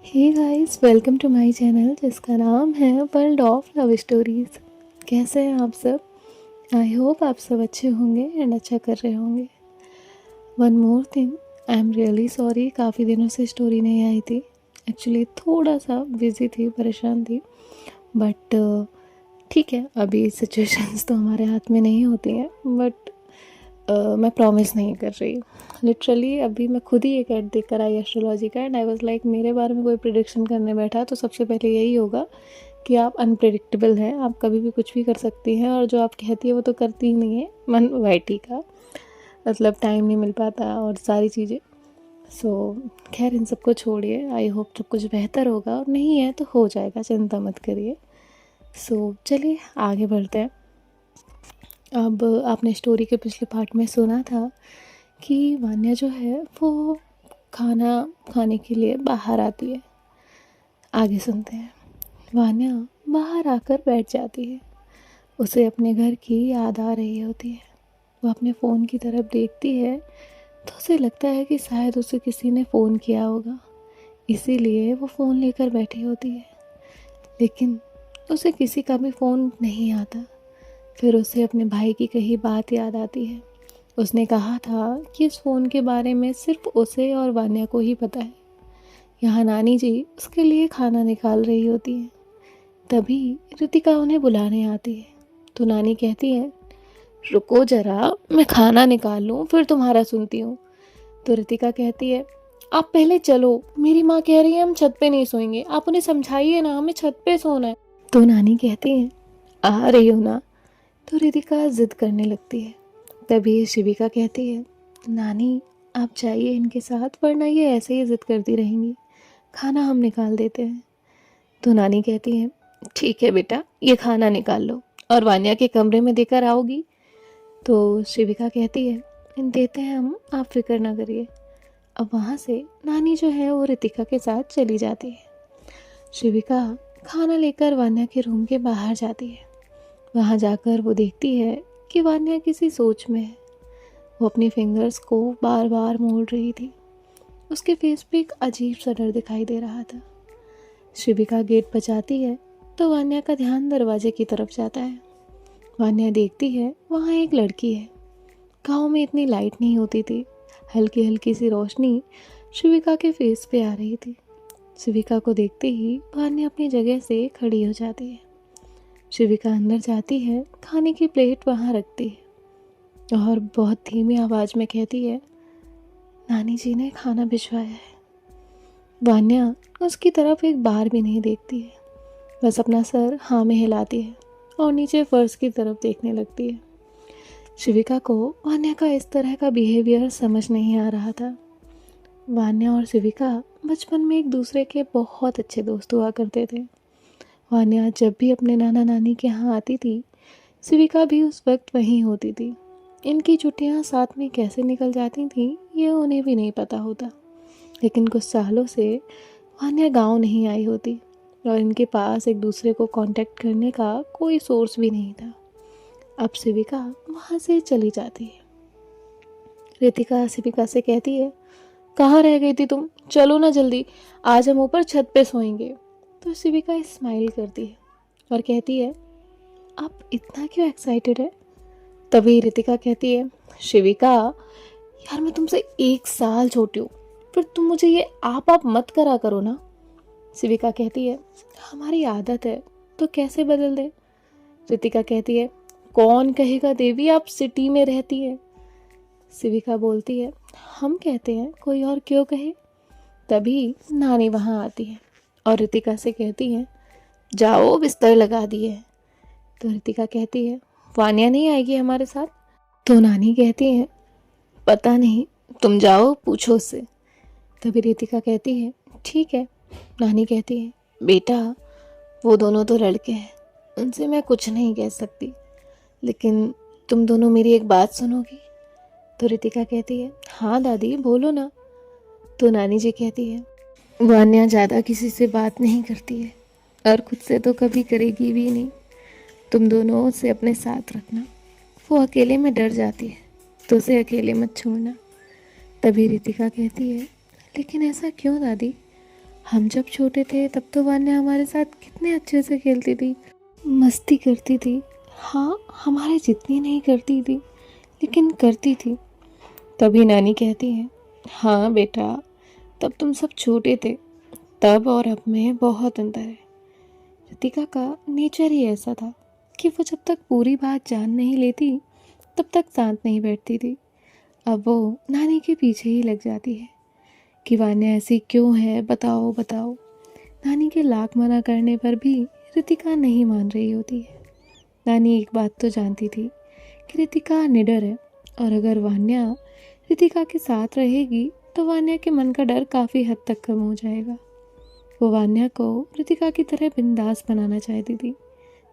Hey guys, welcome to my channel जिसका नाम है वर्ल्ड ऑफ लव स्टोरीज़। कैसे हैं आप सब? आई होप आप सब अच्छे होंगे एंड अच्छा कर रहे होंगे। One more thing, I am really sorry, काफ़ी दिनों से स्टोरी नहीं आई थी। एक्चुअली थोड़ा सा बिजी थी, परेशान थी, बट ठीक है, अभी सिचुएशंस तो हमारे हाथ में नहीं होती हैं। बट मैं प्रॉमिस नहीं कर रही। लिटरली अभी मैं खुद ही एक ऐड देख कर आई एस्ट्रोलॉजी का, एंड आई वाज लाइक मेरे बारे में कोई प्रिडिक्शन करने बैठा तो सबसे पहले यही होगा कि आप अनप्रिडिक्टेबल हैं, आप कभी भी कुछ भी कर सकती हैं, और जो आप कहती है वो तो करती ही नहीं है। मन वाइटी का मतलब टाइम नहीं मिल पाता और सारी चीज़ें। सो खैर, इन सबको छोड़िए, आई होप सब कुछ बेहतर होगा, और नहीं है तो हो जाएगा, चिंता मत करिए। सो चलिए आगे बढ़ते हैं। अब आपने स्टोरी के पिछले पार्ट में सुना था कि वान्या जो है वो खाना खाने के लिए बाहर आती है। आगे सुनते हैं। वान्या बाहर आकर बैठ जाती है। उसे अपने घर की याद आ रही होती है। वो अपने फ़ोन की तरफ देखती है तो उसे लगता है कि शायद उसे किसी ने फ़ोन किया होगा, इसीलिए वो फ़ोन लेकर बैठी होती है। लेकिन उसे किसी का भी फ़ोन नहीं आता। फिर उसे अपने भाई की कही बात याद आती है। उसने कहा था कि इस फ़ोन के बारे में सिर्फ उसे और वान्या को ही पता है। यहाँ नानी जी उसके लिए खाना निकाल रही होती है। तभी रितिका उन्हें बुलाने आती है। तो नानी कहती है, रुको ज़रा, मैं खाना निकाल लूँ फिर तुम्हारा सुनती हूँ। तो रितिका कहती है, आप पहले चलो, मेरी माँ कह रही है हम छत पे नहीं सोएंगे, आप उन्हें समझाइए ना, हमें छत पे सोना है। तो नानी कहती है, आ रही हो ना। तो रितिका जिद करने लगती है। तभी शिविका कहती है, नानी आप जाइए इनके साथ, वरना ये ऐसे ही जिद करती रहेंगी, खाना हम निकाल देते हैं। तो नानी कहती है, ठीक है बेटा, ये खाना निकाल लो और वान्या के कमरे में देकर आओगी। तो शिविका कहती है, देते हैं हम, आप फिक्र ना करिए। अब वहाँ से नानी जो है वो रितिका के साथ चली जाती है। शिविका खाना लेकर वान्या के रूम के बाहर जाती है। वहाँ जाकर वो देखती है कि वान्या किसी सोच में है। वो अपनी फिंगर्स को बार बार मोड़ रही थी। उसके फेस पे एक अजीब सा डर दिखाई दे रहा था। शिविका गेट बजाती है तो वान्या का ध्यान दरवाजे की तरफ जाता है। वान्या देखती है वहाँ एक लड़की है। गाँव में इतनी लाइट नहीं होती थी। हल्की हल्की सी रोशनी शिविका के फेस पे आ रही थी। शिविका को देखते ही वान्या अपनी जगह से खड़ी हो जाती है। शिविका अंदर जाती है, खाने की प्लेट वहाँ रखती है और बहुत धीमी आवाज़ में कहती है, नानी जी ने खाना भिजवाया है। वान्या उसकी तरफ एक बार भी नहीं देखती है, बस अपना सर हाँ में हिलाती है और नीचे फर्श की तरफ देखने लगती है। शिविका को वान्या का इस तरह का बिहेवियर समझ नहीं आ रहा था। वान्या और शिविका बचपन में एक दूसरे के बहुत अच्छे दोस्त हुआ करते थे। वान्या जब भी अपने नाना नानी के यहाँ आती थी, शिविका भी उस वक्त वहीं होती थी। इनकी छुट्टियाँ साथ में कैसे निकल जाती थीं ये उन्हें भी नहीं पता होता। लेकिन कुछ सालों से वान्या गांव नहीं आई होती और इनके पास एक दूसरे को कांटेक्ट करने का कोई सोर्स भी नहीं था। अब शिविका वहाँ से चली जाती है। रितिका शिविका से कहती है, कहाँ रह गई थी तुम, चलो ना जल्दी, आज हम ऊपर छत पे सोएंगे। तो शिविका स्माइल करती है और कहती है, आप इतना क्यों एक्साइटेड है? तभी रितिका कहती है, शिविका यार मैं तुमसे 1 साल छोटी हूँ, फिर तुम मुझे ये आप मत करा करो ना। शिविका कहती है, हमारी आदत है तो कैसे बदल दे? रितिका कहती है, कौन कहेगा देवी आप सिटी में रहती है? शिविका बोलती है, हम कहते हैं, कोई और क्यों कहे? तभी नानी वहाँ आती है और रितिका से कहती है, जाओ बिस्तर लगा दिए है। तो रितिका कहती है, वान्या नहीं आएगी हमारे साथ? तो नानी कहती है, पता नहीं, तुम जाओ पूछो उससे। तभी रितिका कहती है, ठीक है। नानी कहती है, बेटा वो दोनों तो लड़के हैं, उनसे मैं कुछ नहीं कह सकती, लेकिन तुम दोनों मेरी एक बात सुनोगी? तो रितिका कहती है, हाँ दादी बोलो ना। तो नानी जी कहती है, वान्या ज़्यादा किसी से बात नहीं करती है और खुद से तो कभी करेगी भी नहीं। तुम दोनों उसे अपने साथ रखना, वो अकेले में डर जाती है तो उसे अकेले मत छोड़ना। तभी रितिका कहती है, लेकिन ऐसा क्यों दादी, हम जब छोटे थे तब तो वान्या हमारे साथ कितने अच्छे से खेलती थी, मस्ती करती थी। हाँ, हमारे जितनी नहीं करती थी, लेकिन करती थी। तभी नानी कहती है, हाँ बेटा, तब तुम सब छोटे थे, तब और अब में बहुत अंतर है। रितिका का नेचर ही ऐसा था कि वो जब तक पूरी बात जान नहीं लेती तब तक शांत नहीं बैठती थी। अब वो नानी के पीछे ही लग जाती है कि वान्या ऐसी क्यों है, बताओ बताओ। नानी के लाख मना करने पर भी रितिका नहीं मान रही होती है। नानी एक बात तो जानती थी कि रितिका निडर है, और अगर वान्या रितिका के साथ रहेगी तो वान्या के मन का डर काफ़ी हद तक कम हो जाएगा। वो वान्या को रितिका की तरह बिंदास बनाना चाहती थी,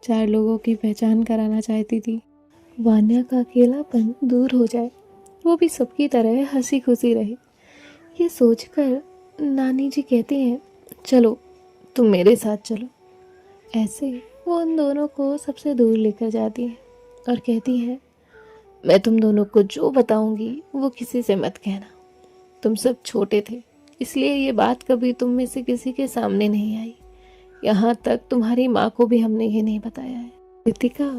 चार लोगों की पहचान कराना चाहती थी। वान्या का अकेलापन दूर हो जाए, वो भी सबकी तरह हंसी खुशी रहे। ये सोचकर नानी जी कहती हैं, चलो तुम मेरे साथ चलो। ऐसे वो उन दोनों को सबसे दूर लेकर जाती है और कहती है, मैं तुम दोनों को जो बताऊंगी वो किसी से मत कहना। तुम सब छोटे थे, इसलिए ये बात कभी तुम में से किसी के सामने नहीं आई। यहाँ तक तुम्हारी माँ को भी हमने ये नहीं बताया है। रितिका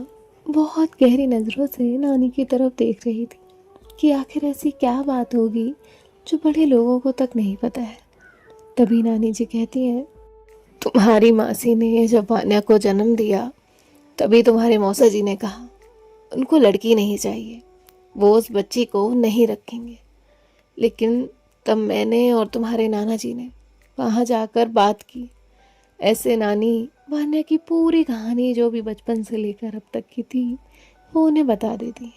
बहुत गहरी नज़रों से नानी की तरफ देख रही थी कि आखिर ऐसी क्या बात होगी जो बड़े लोगों को तक नहीं पता है। तभी नानी जी कहती हैं, तुम्हारी मासी ने जब वान्या को जन्म दिया तभी तुम्हारे मौसा जी ने कहा उनको लड़की नहीं चाहिए, वो उस बच्ची को नहीं रखेंगे। लेकिन तब मैंने और तुम्हारे नाना जी ने वहाँ जाकर बात की। ऐसे नानी वान्या की पूरी कहानी जो भी बचपन से लेकर अब तक की थी वो उन्हें बता देती है।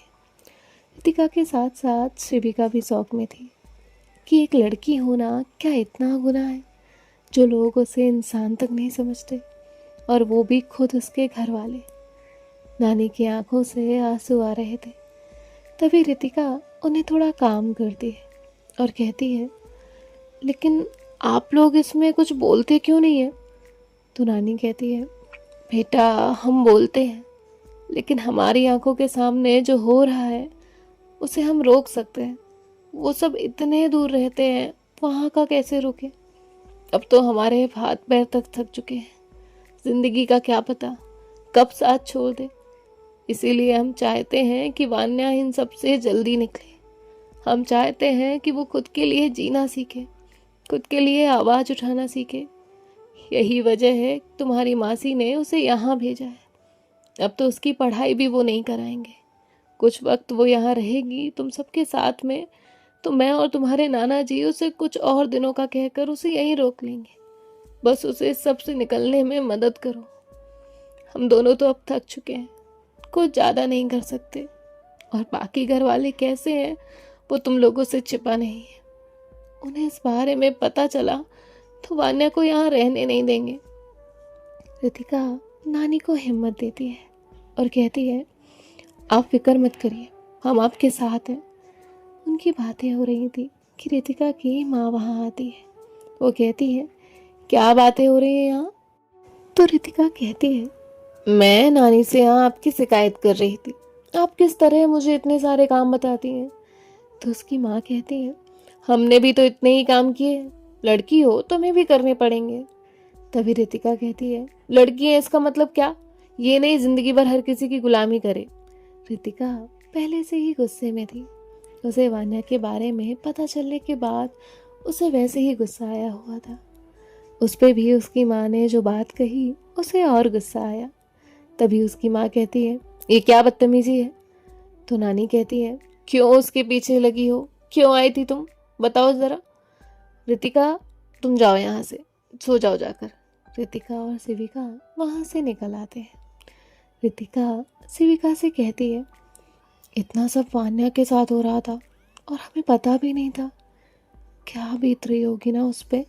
रितिका के साथ साथ शिविका भी शौक में थी कि एक लड़की होना क्या इतना गुनाह है जो लोग उसे इंसान तक नहीं समझते, और वो भी खुद उसके घर वाले। नानी की आंखों से आंसू आ रहे थे। तभी रितिका उन्हें थोड़ा काम करती है और कहती है, लेकिन आप लोग इसमें कुछ बोलते क्यों नहीं है? तो नानी कहती है, बेटा हम बोलते हैं, लेकिन हमारी आंखों के सामने जो हो रहा है उसे हम रोक सकते हैं। वो सब इतने दूर रहते हैं, वहाँ का कैसे रोके? अब तो हमारे हाथ पैर तक थक चुके हैं। जिंदगी का क्या पता कब साथ छोड़ दे। इसीलिए हम चाहते हैं कि वान्या इन सब से जल्दी निकले। हम चाहते हैं कि वो खुद के लिए जीना सीखे, खुद के लिए आवाज़ उठाना सीखे। यही वजह है तुम्हारी मासी ने उसे यहाँ भेजा है। अब तो उसकी पढ़ाई भी वो नहीं कराएंगे। कुछ वक्त वो यहाँ रहेगी तुम सबके साथ में, तो मैं और तुम्हारे नाना जी उसे कुछ और दिनों का कहकर उसे यहीं रोक लेंगे। बस उसे इस सब से निकलने में मदद करो। हम दोनों तो अब थक चुके हैं, कुछ ज़्यादा नहीं कर सकते, और बाकी घर वाले कैसे हैं वो तुम लोगों से छिपा नहीं है। उन्हें इस बारे में पता चला तो वान्या को यहाँ रहने नहीं देंगे। रितिका नानी को हिम्मत देती है और कहती है, आप फिक्र मत करिए, हम आपके साथ हैं। उनकी बातें हो रही थी कि रितिका की माँ वहाँ आती है। वो कहती है, क्या बातें हो रही हैं यहाँ? तो रितिका कहती है, मैं नानी से यहाँ आपकी शिकायत कर रही थी, आप किस तरह मुझे इतने सारे काम बताती हैं। तो उसकी माँ कहती है, हमने भी तो इतने ही काम किए, लड़की हो तुम्हें भी करने पड़ेंगे। तभी रितिका कहती है, लड़की है इसका मतलब क्या? ये नहीं जिंदगी भर हर किसी की गुलामी करे। रितिका पहले से ही गुस्से में थी। उसे वान्या के बारे में पता चलने के बाद उसे वैसे ही गुस्सा आया हुआ था। उस पे भी उसकी माँ ने जो बात कही उसे और गुस्सा आया। तभी उसकी माँ कहती है, ये क्या बदतमीजी है? तो नानी कहती है, क्यों उसके पीछे लगी हो? क्यों आई थी तुम? बताओ ज़रा। रितिका तुम जाओ यहाँ से, सो जाओ जाकर। रितिका और शिविका वहाँ से निकल आते हैं। रितिका शिविका से कहती है, इतना सब वान्या के साथ हो रहा था और हमें पता भी नहीं था। क्या बीत रही होगी ना उस पे,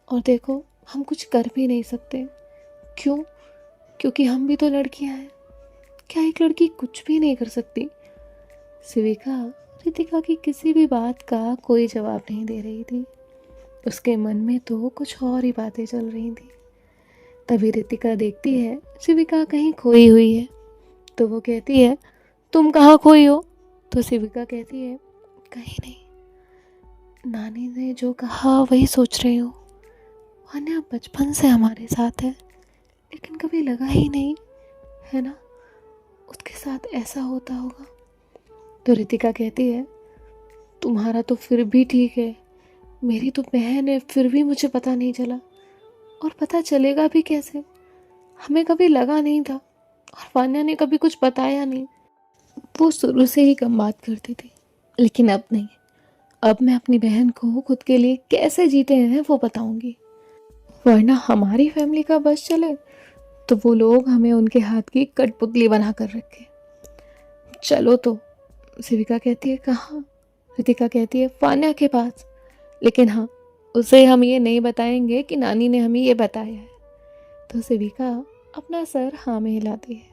और देखो हम कुछ कर भी नहीं सकते। क्यों? क्योंकि हम भी तो लड़कियां हैं। क्या एक लड़की कुछ भी नहीं कर सकती? शिविका रितिका की किसी भी बात का कोई जवाब नहीं दे रही थी। उसके मन में तो कुछ और ही बातें चल रही थी। तभी रितिका देखती है शिविका कहीं खोई हुई है। तो वो कहती है, तुम कहाँ खोई हो? तो शिविका कहती है, कहीं नहीं, नानी ने जो कहा वही सोच रही हूँ। वान्या बचपन से हमारे साथ है, लेकिन कभी लगा ही नहीं, है ना, उसके साथ ऐसा होता होगा। तो रितिका कहती है, तुम्हारा तो फिर भी ठीक है, मेरी तो बहन है, फिर भी मुझे पता नहीं चला। और पता चलेगा भी कैसे, हमें कभी लगा नहीं था, और वान्या ने कभी कुछ बताया नहीं। वो शुरू से ही कम बात करती थी, लेकिन अब नहीं। अब मैं अपनी बहन को खुद के लिए कैसे जीते हैं वो बताऊंगी, वरना हमारी फैमिली का बस चले तो वो लोग हमें उनके हाथ की कठपुतली बना कर रखे। चलो तो, शिविका कहती है, कहाँ? रितिका कहती है, वान्या के पास। लेकिन हाँ, उसे हम ये नहीं बताएंगे कि नानी ने हमें ये बताया है। तो शिविका अपना सर हाँ में हिलाती है।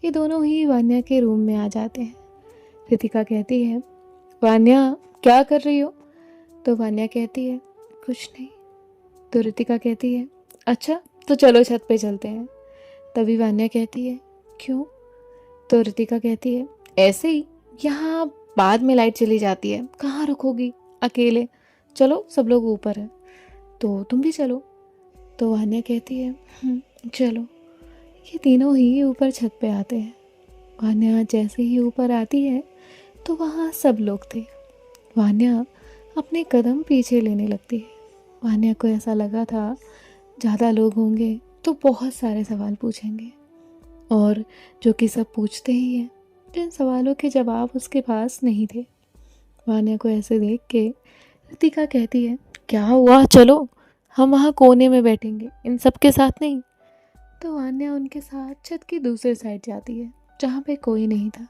ये दोनों ही वान्या के रूम में आ जाते हैं। रितिका कहती है, वान्या क्या कर रही हो? तो वान्या कहती है, कुछ नहीं। तो रितिका कहती है, अच्छा तो चलो छत पे चलते हैं। तभी वान्या कहती है, क्यों? तो रितिका कहती है, ऐसे ही, यहाँ बाद में लाइट चली जाती है, कहाँ रुकोगी अकेले? चलो सब लोग ऊपर हैं, तो तुम भी चलो। तो वान्या कहती है, चलो। ये तीनों ही ऊपर छत पे आते हैं। वान्या जैसे ही ऊपर आती है तो वहाँ सब लोग थे। वान्या अपने कदम पीछे लेने लगती है। वान्या को ऐसा लगा था ज़्यादा लोग होंगे तो बहुत सारे सवाल पूछेंगे, और जो कि सब पूछते ही हैं। जिन सवालों के जवाब उसके पास नहीं थे। वान्या को ऐसे देख के रितिका कहती है, क्या हुआ, चलो हम वहाँ कोने में बैठेंगे, इन सब के साथ नहीं। तो वान्या उनके साथ छत की दूसरी साइड जाती है, जहाँ पे कोई नहीं था।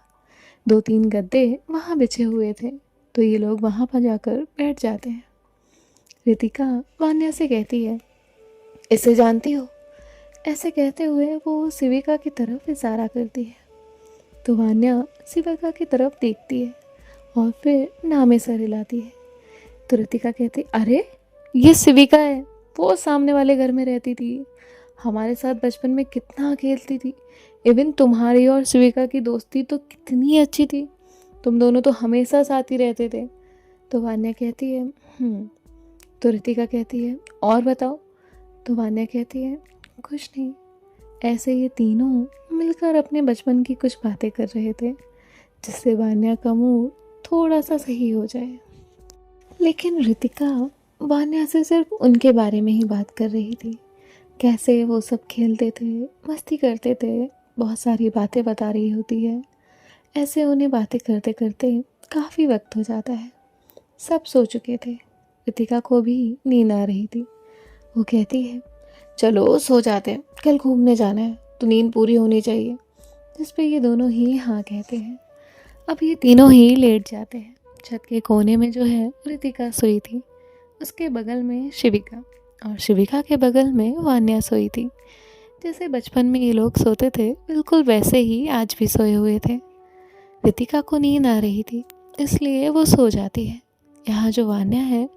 2-3 गद्दे वहाँ बिछे हुए थे, तो ये लोग वहाँ पर जाकर बैठ जाते हैं। रितिका वान्या से कहती है, इसे जानती हो? ऐसे कहते हुए वो शिविका की तरफ इशारा करती है। तो वान्या शिविका की तरफ देखती है और फिर नामे सर हिलाती है। तो रितिका कहती, अरे ये शिविका है, वो सामने वाले घर में रहती थी, हमारे साथ बचपन में कितना खेलती थी। इवन तुम्हारी और शिविका की दोस्ती तो कितनी अच्छी थी, तुम दोनों तो हमेशा साथ ही रहते थे। तो वान्या कहती है, तो रितिका कहती है, और बताओ? तो वान्या कहती है, कुछ नहीं, ऐसे ये तीनों मिलकर अपने बचपन की कुछ बातें कर रहे थे, जिससे वान्या का मूड थोड़ा सा सही हो जाए। लेकिन रितिका वान्या से सिर्फ उनके बारे में ही बात कर रही थी, कैसे वो सब खेलते थे, मस्ती करते थे, बहुत सारी बातें बता रही होती है। ऐसे उन्हें बातें करते करते काफ़ी वक्त हो जाता है। सब सो चुके थे, रितिका को भी नींद आ रही थी। वो कहती है, चलो सो जाते हैं, कल घूमने जाना है तो नींद पूरी होनी चाहिए। जिस पे ये दोनों ही हाँ कहते हैं। अब ये तीनों ही लेट जाते हैं। छत के कोने में जो है रितिका सोई थी, उसके बगल में शिविका, और शिविका के बगल में वान्या सोई थी। जैसे बचपन में ये लोग सोते थे, बिल्कुल वैसे ही आज भी सोए हुए थे। रितिका को नींद आ रही थी, इसलिए वो सो जाती है। यहाँ जो वान्या है,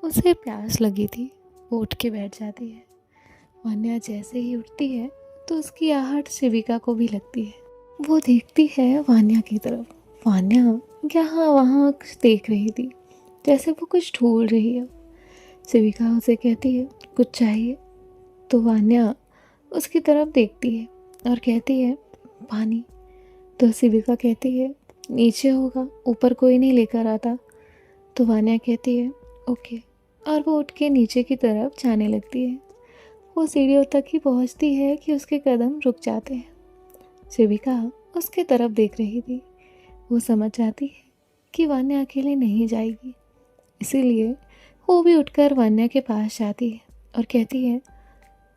उसे प्यास लगी थी, वो उठ के बैठ जाती है। वान्या जैसे ही उठती है तो उसकी आहट शिविका को भी लगती है। वो देखती है वान्या की तरफ। वान्या यहाँ वहाँ कुछ देख रही थी, जैसे वो कुछ ढूंढ रही है। शिविका उसे कहती है, कुछ चाहिए? तो वान्या उसकी तरफ देखती है और कहती है, पानी। तो शिविका कहती है, नीचे होगा, ऊपर कोई नहीं लेकर आता। तो वान्या कहती है, ओके, और वो उठ के नीचे की तरफ जाने लगती है। वो सीढ़ियों तक ही पहुंचती है कि उसके कदम रुक जाते हैं। शिविका उसके तरफ देख रही थी। वो समझ जाती है कि वान्या अकेले नहीं जाएगी, इसीलिए वो भी उठकर वान्या के पास जाती है और कहती है,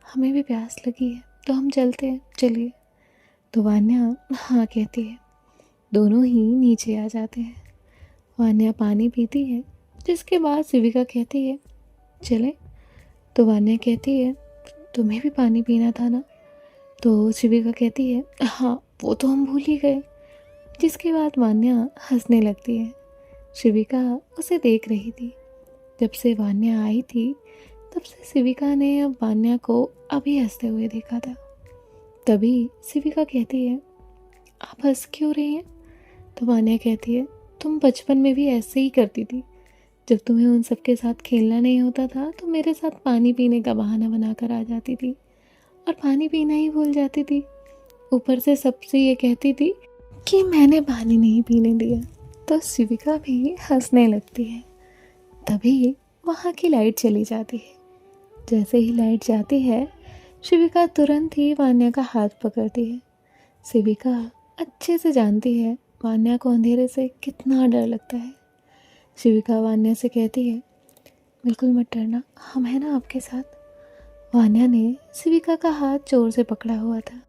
हमें भी प्यास लगी है तो हम चलते हैं, चलिए। तो वान्या हाँ कहती है। दोनों ही नीचे आ जाते हैं। वान्या पानी पीती है, जिसके बाद शिविका कहती है, चले? तो वान्या कहती है, तुम्हें भी पानी पीना था ना? तो शिविका कहती है, हाँ वो तो हम भूल ही गए। जिसके बाद वान्या हंसने लगती है। शिविका उसे देख रही थी। जब से वान्या आई थी, तब से शिविका ने अब वान्या को अभी हंसते हुए देखा था। तभी शिविका कहती है, आप हंस क्यों रही हैं? तो वान्या कहती है, तुम बचपन में भी ऐसे ही करती थी, जब तुम्हें उन सबके साथ खेलना नहीं होता था तो मेरे साथ पानी पीने का बहाना बनाकर आ जाती थी और पानी पीना ही भूल जाती थी। ऊपर से सबसे ये कहती थी कि मैंने पानी नहीं पीने दिया। तो शिविका भी हंसने लगती है। तभी वहाँ की लाइट चली जाती है। जैसे ही लाइट जाती है, शिविका तुरंत ही वान्या का हाथ पकड़ती है। शिविका अच्छे से जानती है वान्या को अंधेरे से कितना डर लगता है। शिविका वान्या से कहती है, बिल्कुल मत डरना, हम हैं ना आपके साथ। वान्या ने शिविका का हाथ जोर से पकड़ा हुआ था।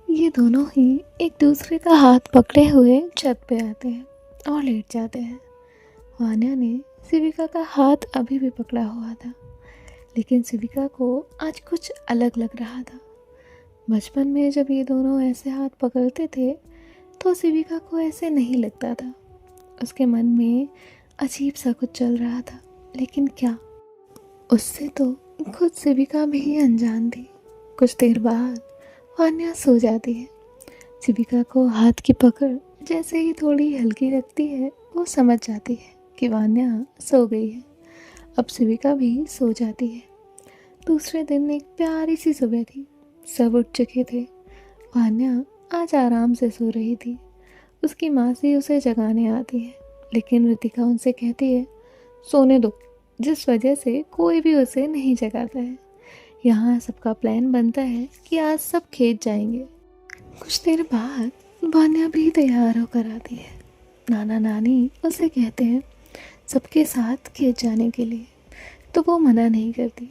ये दोनों ही एक दूसरे का हाथ पकड़े हुए छत पे आते हैं और लेट जाते हैं। वान्या ने शिविका का हाथ अभी भी पकड़ा हुआ था, लेकिन शिविका को आज कुछ अलग लग रहा था। बचपन में जब ये दोनों ऐसे हाथ पकड़ते थे तो शिविका को ऐसे नहीं लगता था। उसके मन में अजीब सा कुछ चल रहा था, लेकिन क्या? उससे तो खुद शिविका भी अनजान थी। कुछ देर बाद वान्या सो जाती है। शिविका को हाथ की पकड़ जैसे ही थोड़ी हल्की लगती है, वो समझ जाती है कि वान्या सो गई है। अब शिविका भी सो जाती है। दूसरे दिन एक प्यारी सी सुबह थी। सब उठ चुके थे। वान्या आज आराम से सो रही थी। उसकी मासी उसे जगाने आती है, लेकिन ऋतिका उनसे कहती है, सोने दो, जिस वजह से कोई भी उसे नहीं जगाता है। यहाँ सबका प्लान बनता है कि आज सब खेत जाएंगे। कुछ देर बाद वान्या भी तैयार होकर आती है। नाना नानी उसे कहते हैं सबके साथ खेत जाने के लिए, तो वो मना नहीं करती।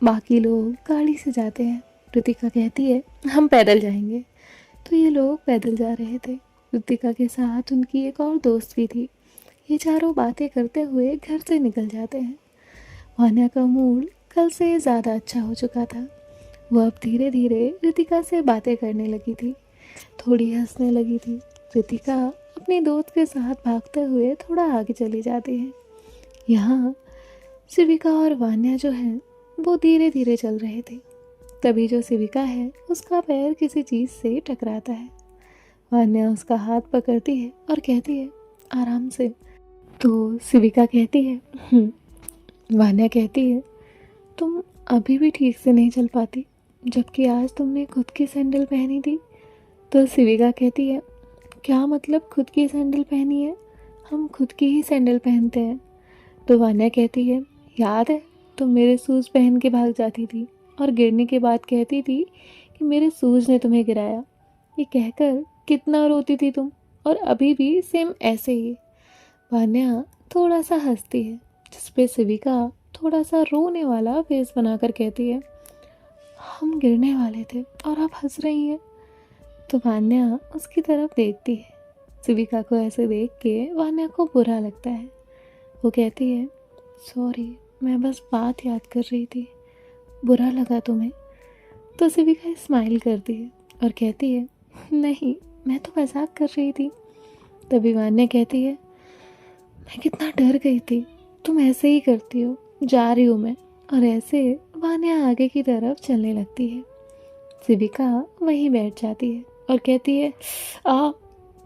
बाकी लोग गाड़ी से जाते हैं। ऋतिका कहती है हम पैदल जाएंगे, तो ये लोग पैदल जा रहे थे। ऋतिका के साथ उनकी एक और दोस्त भी थी। ये चारों बातें करते हुए घर से निकल जाते हैं। वान्या का मूड कल से ज़्यादा अच्छा हो चुका था। वह अब धीरे धीरे ऋतिका से बातें करने लगी थी, थोड़ी हंसने लगी थी। ऋतिका अपनी दोस्त के साथ भागते हुए थोड़ा आगे चली जाती है। यहाँ शिविका और वान्या जो हैं वो धीरे धीरे चल रहे थे। तभी जो शिविका है उसका पैर किसी चीज़ से टकराता है। वान्या उसका हाथ पकड़ती है और कहती है आराम से। तो शिविका कहती है वान्या कहती है तुम अभी भी ठीक से नहीं चल पाती, जबकि आज तुमने खुद की सैंडल पहनी थी। तो शिविका कहती है क्या मतलब खुद की सैंडल पहनी है? हम खुद की ही सैंडल पहनते हैं। तो वान्या कहती है याद है तुम मेरे शूज़ पहन के भाग जाती थी और गिरने के बाद कहती थी कि मेरे शूज़ ने तुम्हें गिराया। ये कहकर कितना रोती थी तुम, और अभी भी सेम ऐसे ही। वान्या थोड़ा सा हंसती है, जिस पे शिविका थोड़ा सा रोने वाला फेस बनाकर कहती है हम गिरने वाले थे और आप हंस रही हैं। तो वान्या उसकी तरफ देखती है। शिविका को ऐसे देख के वान्या को बुरा लगता है। वो कहती है सॉरी, मैं बस बात याद कर रही थी, बुरा लगा तुम्हें? तो शिविका स्माइल करती है और कहती है नहीं, मैं तो मजाक कर रही थी। तभी वान्या कहती है मैं कितना डर गई थी, तुम ऐसे ही करती हो, जा रही हूँ मैं। और ऐसे वान्या आगे की तरफ चलने लगती है। शिविका वहीं बैठ जाती है और कहती है आ।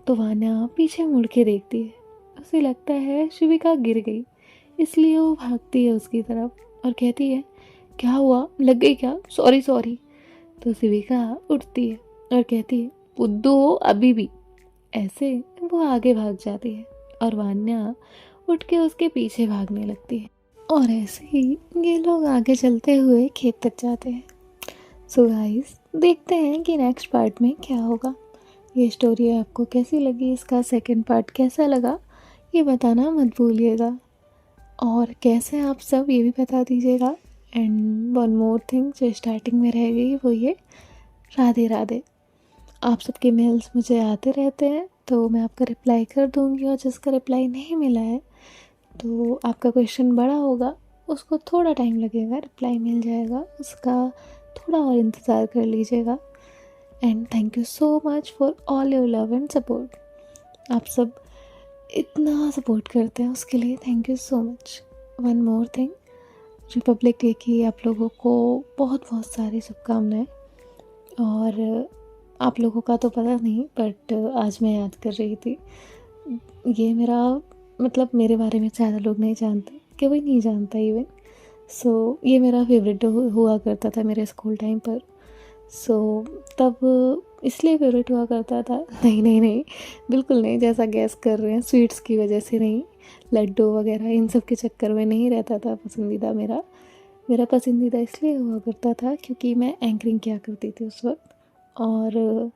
तो वान्या पीछे मुड़ के देखती है। उसे लगता है शिविका गिर गई, इसलिए वो भागती है उसकी तरफ और कहती है क्या हुआ, लग गई क्या? Sorry sorry. तो शिविका उठती है और कहती है बुद्धू हो अभी भी। ऐसे वो आगे भाग जाती है और वान्या उठ के उसके पीछे भागने लगती है। और ऐसे ही ये लोग आगे चलते हुए खेत तक जाते हैं। सो गाइस, देखते हैं कि नेक्स्ट पार्ट में क्या होगा। ये स्टोरी आपको कैसी लगी, इसका सेकंड पार्ट कैसा लगा, ये बताना मत भूलिएगा। और कैसे आप सब ये भी बता दीजिएगा। एंड वन मोर थिंग जो स्टार्टिंग में रह गई वो ये, राधे राधे। आप सबके मेल्स मुझे आते रहते हैं तो मैं आपका रिप्लाई कर दूँगी, और जिसका रिप्लाई नहीं मिला है तो आपका क्वेश्चन बड़ा होगा, उसको थोड़ा टाइम लगेगा, रिप्लाई मिल जाएगा, उसका थोड़ा और इंतज़ार कर लीजिएगा। And thank you so much for all your love and support. आप सब इतना सपोर्ट करते हैं, उसके लिए thank you so much. One more thing, Republic day की आप लोगों को बहुत बहुत सारी शुभकामनाएं। और आप लोगों का तो पता नहीं, बट आज मैं याद कर रही थी। ये मेरा मतलब मेरे बारे में ज़्यादा लोग नहीं जानते कि के कोई नहीं जानता इवन। सो ये मेरा फेवरेट हुआ करता था मेरे स्कूल टाइम पर। सो तब इसलिए फेवरेट हुआ करता था। नहीं नहीं नहीं, बिल्कुल नहीं, जैसा गैस कर रहे हैं स्वीट्स की वजह से नहीं, लड्डू वगैरह इन सब के चक्कर में नहीं रहता था पसंदीदा मेरा। मेरा पसंदीदा इसलिए हुआ करता था क्योंकि मैं एंकरिंग किया करती थी उस वक्त, और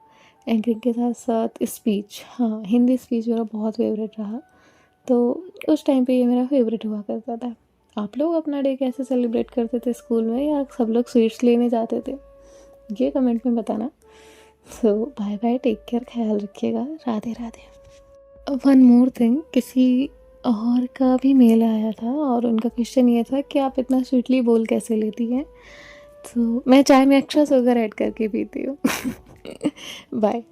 एंकरिंग के साथ साथ स्पीच, हाँ हिंदी स्पीच मेरा बहुत फेवरेट रहा। तो उस टाइम पे ये मेरा फेवरेट हुआ करता था। आप लोग अपना डे कैसे सेलिब्रेट करते थे स्कूल में, या सब लोग स्वीट्स लेने जाते थे, ये कमेंट में बताना। सो बाय बाय, टेक केयर, ख्याल रखिएगा, Radhe Radhe. One more thing, किसी और का भी मेल आया था और उनका क्वेश्चन ये था कि आप इतना स्वीटली बोल कैसे लेती हैं। तो मैं चाय में एक्स्ट्रा शुगर ऐड करके पीती हूँ। बाय।